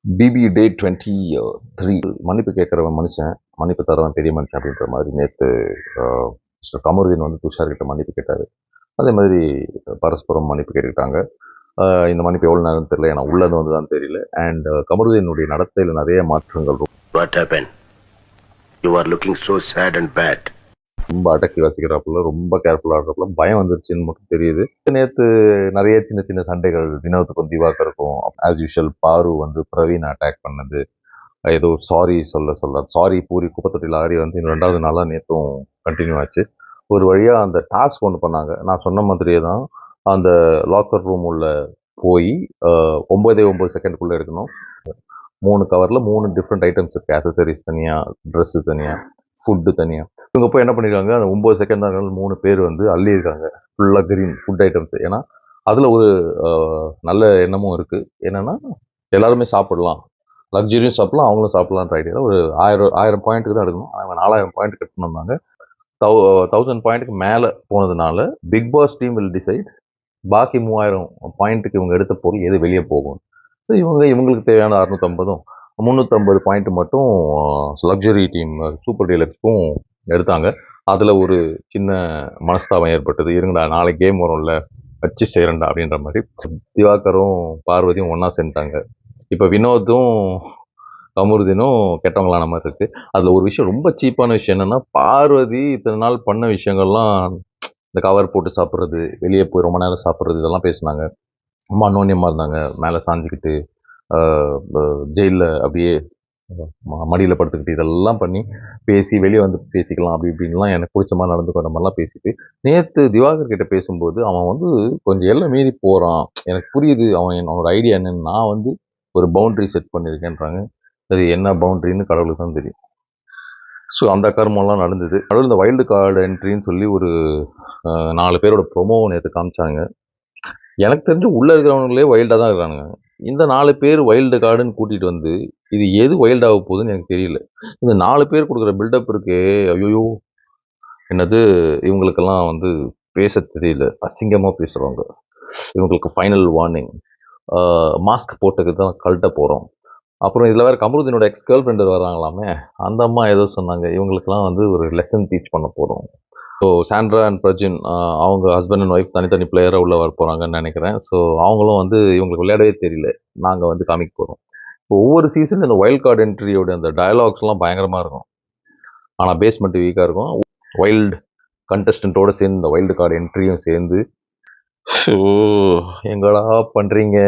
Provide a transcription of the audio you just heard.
BP டே 23 மன்னிப்பு கேட்குறவன் மனுஷன், மன்னிப்பு தரவன் பெரிய மனுஷன் அப்படின்ற மாதிரி நேற்று மிஸ்டர் கமருதீன் வந்து துஷார் கிட்ட மன்னிப்பு கேட்டார். அதே மாதிரி பரஸ்பரம் மன்னிப்பு கேட்டுக்கிட்டாங்க. இந்த மன்னிப்பு எவ்வளோ நேரம் தெரியல, ஏன்னா உள்ளது வந்து தான் தெரியல. அண்ட் கமருதீனுடைய நடத்தையில் நிறைய மாற்றங்கள். What happened? You are looking so sad and bad. ரொம்ப அடக்கி வாசிக்கிறாப்புல, ரொம்ப கேர்ஃபுல்லாக ஆடுறப்பல பயம் வந்துருச்சுன்னு மட்டும் தெரியுது. நேற்று நிறைய சின்ன சின்ன சண்டைகள் வினோத்துக்கும் திவாகருக்கும். ஆஸ் யூஷுவல் பாரு வந்து பிரவீன் அட்டாக் பண்ணது, ஏதோ சாரி சொல்ல சாரி பூரி குப்பத்தொட்டியில் ஆடி வந்து இந்த 2வது நாளாக நேற்றும் கண்டினியூ ஆச்சு. ஒரு வழியாக அந்த டாஸ்க் ஒன்று பண்ணாங்க. நான் சொன்ன மாதிரியே தான் அந்த லாக்கர் ரூம் உள்ள போய் 9 செகண்டுக்குள்ளே எடுக்கணும். 3 கவரில் 3 டிஃப்ரெண்ட் ஐட்டம்ஸ் இருக்குது. ஆக்சசரிஸ் தனியாக, ட்ரெஸ்ஸு தனியாக, ஃபுட்டு தனியாக. இவங்க போய் என்ன பண்ணியிருக்காங்க, அந்த 9 செகண்ட் தான் 3 பேர் வந்து அள்ளியிருக்காங்க ஃபுல்லாக கிரீன் ஃபுட் ஐட்டம்ஸ். ஏன்னா அதில் ஒரு நல்ல எண்ணமும் இருக்குது. என்னென்னா எல்லாருமே சாப்பிடலாம், லக்ஸரியும் சாப்பிடலாம், அவங்களும் சாப்பிடலான்ற ஐடியாவில் ஒரு 1000 பாயிண்ட்டுக்கு தான் எடுக்கணும். அவங்க 4000 பாயிண்ட் கட்டணும்னாங்க. 1000 பாயிண்ட்டுக்கு மேலே போனதுனால Bigg Boss team will decide பாக்கி 3000 பாயிண்ட்டுக்கு இவங்க எடுத்த பொருள் எது வெளியே போகும். ஸோ இவங்களுக்கு தேவையான 650 350 பாயிண்ட் மட்டும் லக்ஸரி டீம் சூப்பர் டீலக்ஸ்க்கும் எடுத்தாங்க. அதில் ஒரு சின்ன மனஸ்தாபம் ஏற்பட்டது. இருங்கடா நாளைக்கு கேம் வரும்ல, வச்சு செய்கிறேன்டா அப்படின்ற மாதிரி திவாகரும் பார்வதியும் ஒன்றா சேர்ந்துட்டாங்க. இப்போ வினோத்தும் கமருதீனும் கெட்டவங்களான மாதிரி இருக்குது. அதில் ஒரு விஷயம், ரொம்ப சீப்பான விஷயம் என்னென்னா, பார்வதி இத்தனை நாள் பண்ண விஷயங்கள்லாம், இந்த கவர் போட்டு சாப்பிட்றது, வெளியே போய் ரொம்ப நேரம் சாப்பிட்றது, இதெல்லாம் பேசினாங்க. ரொம்ப அன்னோன்யமாக இருந்தாங்க. மேலே சாஞ்சிக்கிட்டு ஜெயிலில் அப்படியே மடியில் படுத்துக்கிட்டு இதெல்லாம் பண்ணி பேசி வெளியே வந்து பேசிக்கலாம் அப்படி இப்படின்லாம் எனக்கு பிடிச்ச மாதிரி நடந்துக்கிற மாதிரிலாம் பேசிட்டு, நேற்று திவாகர் கிட்ட பேசும்போது அவன் வந்து கொஞ்சம் எல்லாம் மீறி போகிறான். எனக்கு புரியுது அவனோட ஐடியா என்னன்னு. நான் வந்து ஒரு பவுண்ட்ரி செட் பண்ணியிருக்கேன்றாங்க. சரி, என்ன பவுண்ட்ரின்னு கடவுளுக்கு தான் தெரியும். ஸோ அந்த கர்மம்லாம் நடந்தது. நடுவில் இந்த வைல்டு கார்டு என்ட்ரின்னு சொல்லி ஒரு 4 பேரோட ப்ரொமோ நேற்று காமிச்சாங்க. எனக்கு தெரிஞ்சு உள்ளே இருக்கிறவங்களே வைல்டாக தான் இருக்கிறானுங்க. இந்த 4 பேர் வைல்டு கார்டுன்னு கூட்டிகிட்டு வந்து இது எது வைல்ட் ஆக போகுதுன்னு எனக்கு தெரியல. இந்த 4 பேர் கொடுக்குற பில்டப் இருக்கே, ஐயோ என்னது, இவங்களுக்கெல்லாம் வந்து பேச தெரியல, அசிங்கமாக பேசுகிறவங்க. இவங்களுக்கு ஃபைனல் வார்னிங், மாஸ்க் போட்டுக்கு தான் கழட்ட போகிறோம். அப்புறம் இதில் வேறு கமருதீனோட எக்ஸ் கேர்ள் ஃப்ரெண்டு வராங்களாமே, அந்த அம்மா ஏதோ சொன்னாங்க, இவங்களுக்கெல்லாம் வந்து ஒரு லெசன் டீச் பண்ண போகிறோம். ஸோ சாண்ட்ரா அண்ட் பிரஜின் அவங்க ஹஸ்பண்ட் அண்ட் ஒய்ஃப் தனித்தனி பிளேயராக உள்ளே வர போகிறாங்கன்னு நினைக்கிறேன். ஸோ அவங்களும் வந்து இவங்களுக்கு விளையாடவே தெரியல, நாங்கள் வந்து காமிக்க போகிறோம். இப்போ ஒவ்வொரு சீசன் இந்த வைல்ட் கார்டு என்ட்ரியோட அந்த டயலாக்ஸ்லாம் பயங்கரமாக இருக்கும். ஆனால் பேஸ்மெண்ட் வீக்காக இருக்கும். வைல்டு கண்டஸ்டண்ட்டோடு சேர்ந்து இந்த வைல்டு கார்டு என்ட்ரியும் சேர்ந்து, ஸோ எங்கடா பண்ணுறீங்க